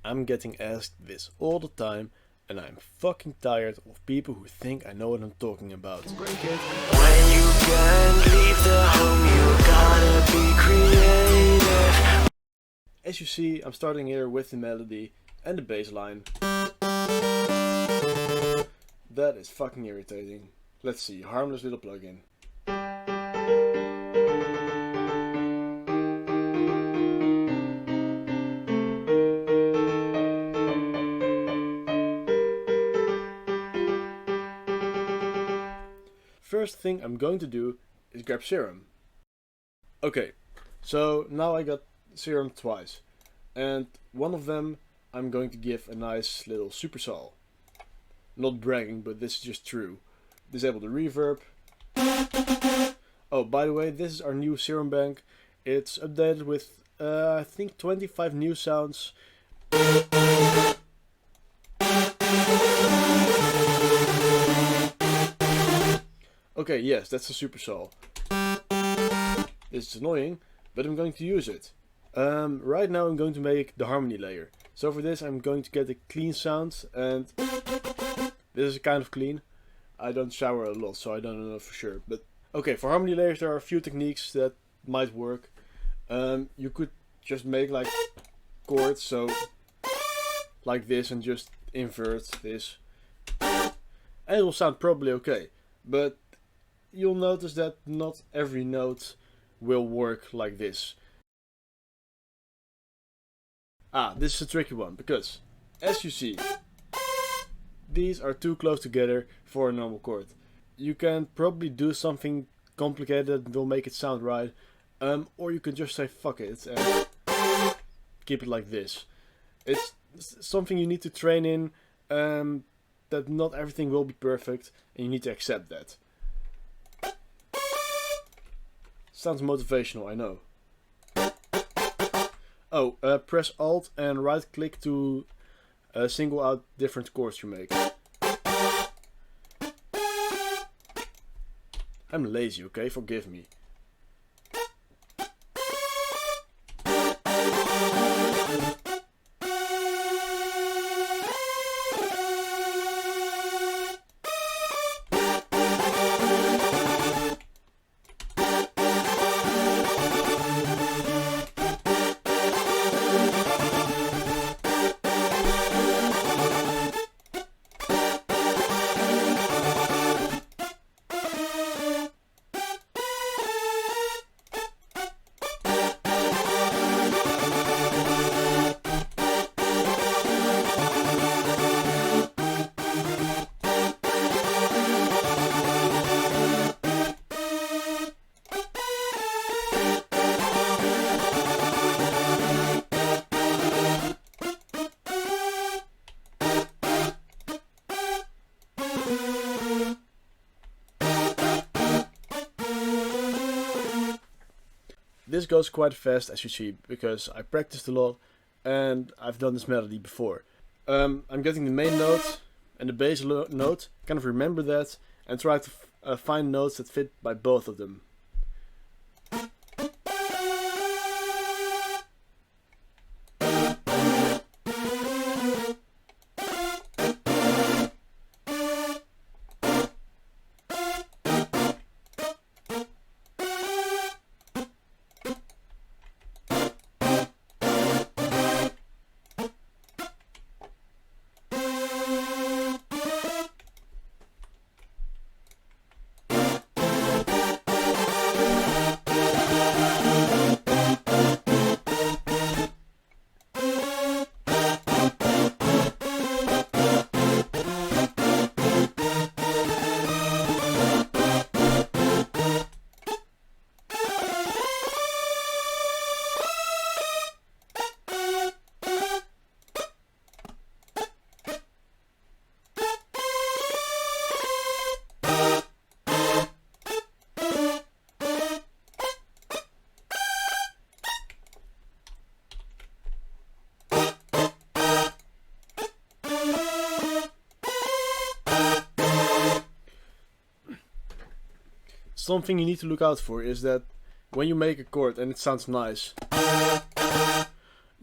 I'm getting asked this all the time, and I'm fucking tired of people who think I know what I'm talking about. Break it. When you can leave the home, you gotta be creative. As you see, I'm starting here with the melody and the bass line. That is fucking irritating. Let's see, harmless little plugin. First thing I'm going to do is grab Serum. Okay, so now I got Serum twice, and one of them I'm going to give a nice little supersol. Not bragging, but this is just true. Disable the reverb. Oh, by the way, this is our new Serum bank. It's updated with I think 25 new sounds. Okay, yes, that's a supersol. This is annoying, but I'm going to use it. Right now I'm going to make the harmony layer. So for this I'm going to get a clean sound, and this is kind of clean. I don't shower a lot, so I don't know for sure. But okay, for harmony layers there are a few techniques that might work. You could just make like chords, so like this, and just invert this. And it will sound probably okay. But you'll notice that not every note will work like this. This is a tricky one, because as you see, these are too close together for a normal chord. You can probably do something complicated that will make it sound right, or you can just say fuck it and keep it like this. It's something you need to train in, that not everything will be perfect, and you need to accept that. Sounds motivational, I know. Oh, press Alt and right click to single out different chords you make. I'm lazy, okay? Forgive me. This goes quite fast, as you see, because I practiced a lot and I've done this melody before. I'm getting the main note and the bass note, kind of remember that, and try to find notes that fit by both of them. Something you need to look out for is that when you make a chord and it sounds nice,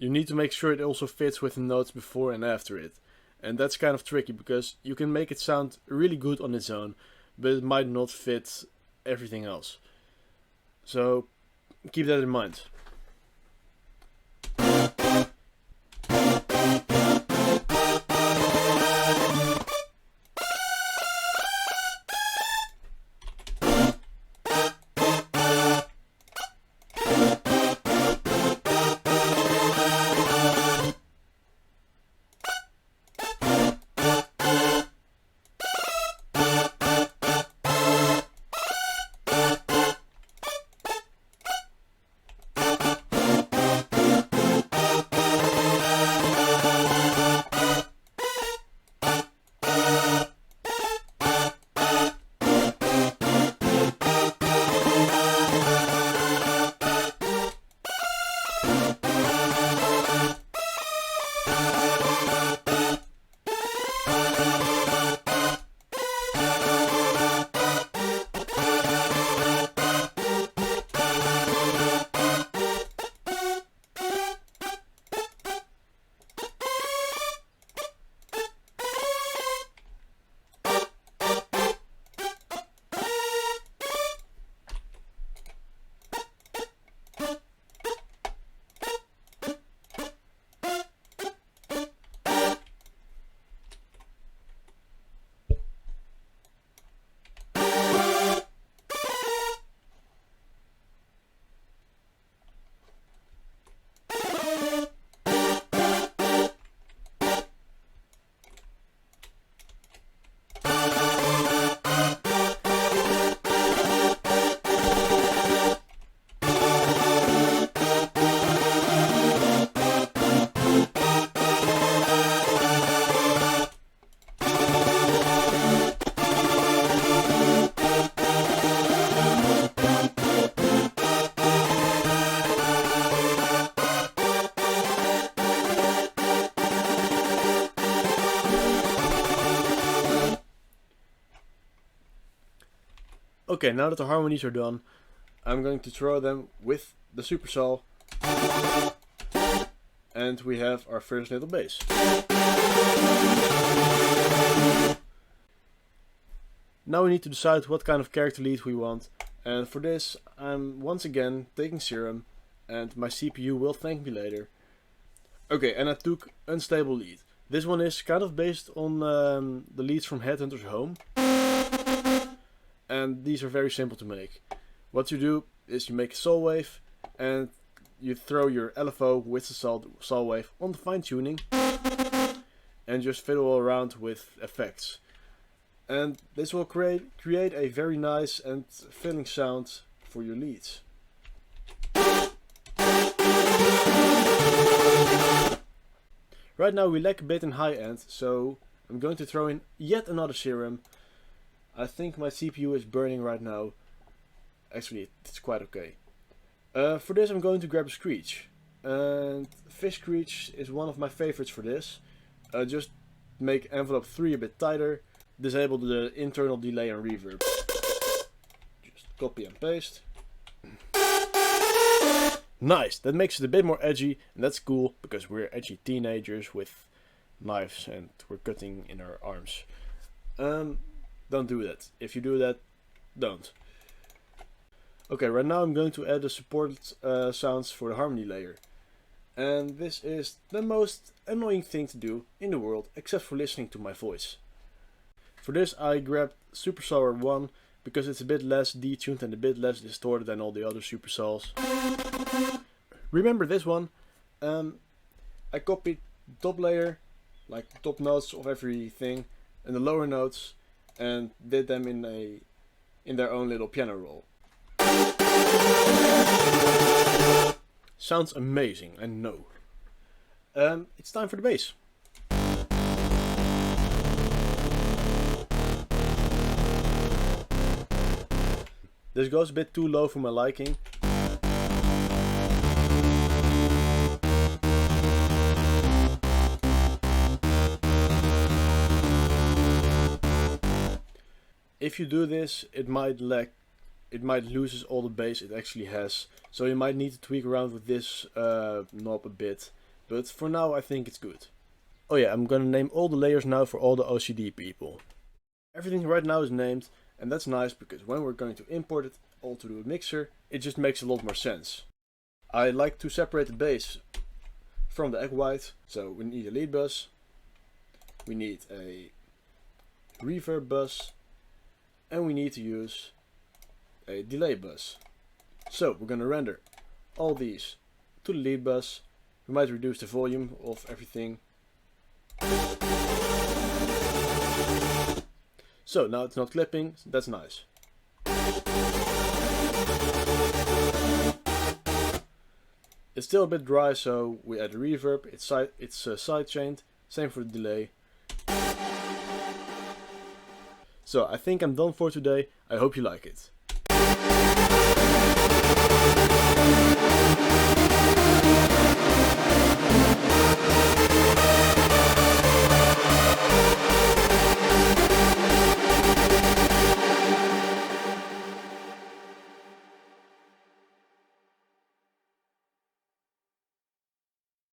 you need to make sure it also fits with the notes before and after it. And that's kind of tricky because you can make it sound really good on its own, but it might not fit everything else. So keep that in mind. Okay, now that the harmonies are done, I'm going to throw them with the supersaw, and we have our first little bass. Now we need to decide what kind of character lead we want, and for this I'm once again taking Serum, and my CPU will thank me later. Okay, and I took Unstable Lead. This one is kind of based on the leads from Headhunter's Home. And these are very simple to make. What you do is you make a saw wave and you throw your LFO with the saw wave on the fine tuning and just fiddle around with effects. And this will create a very nice and filling sound for your leads. Right now we lack a bit in high end, so I'm going to throw in yet another Serum. I think my CPU is burning right now. Actually, it's quite okay. For this I'm going to grab a Screech. And Fish Screech is one of my favorites for this. Just make envelope 3 a bit tighter. Disable the internal delay and reverb. Just copy and paste. Nice! That makes it a bit more edgy, and that's cool because we're edgy teenagers with knives and we're cutting in our arms. Don't do that. If you do that, don't. Okay, right now I'm going to add the support sounds for the harmony layer. And this is the most annoying thing to do in the world, except for listening to my voice. For this I grabbed Supersaw 1, because it's a bit less detuned and a bit less distorted than all the other Supersaws. Remember this one? I copied the top layer, like the top notes of everything, and the lower notes, and did them in their own little piano roll. Sounds amazing, I know. It's time for the bass. This goes a bit too low for my liking. If you do this, it might lose all the bass it actually has. So you might need to tweak around with this knob a bit but for now I think it's good. Oh yeah, I'm gonna name all the layers now for all the OCD people. Everything right now is named, and that's nice because when we're going to import it all to the mixer, it just makes a lot more sense. I like to separate the bass from the egg white, so we need a lead bus, we need a reverb bus, and we need to use a delay bus. So we're gonna render all these to the lead bus. We might reduce the volume of everything. So now it's not clipping, so that's nice. It's still a bit dry, so we add a reverb. It's sidechained. Same for the delay. So I think I'm done for today. I hope you like it.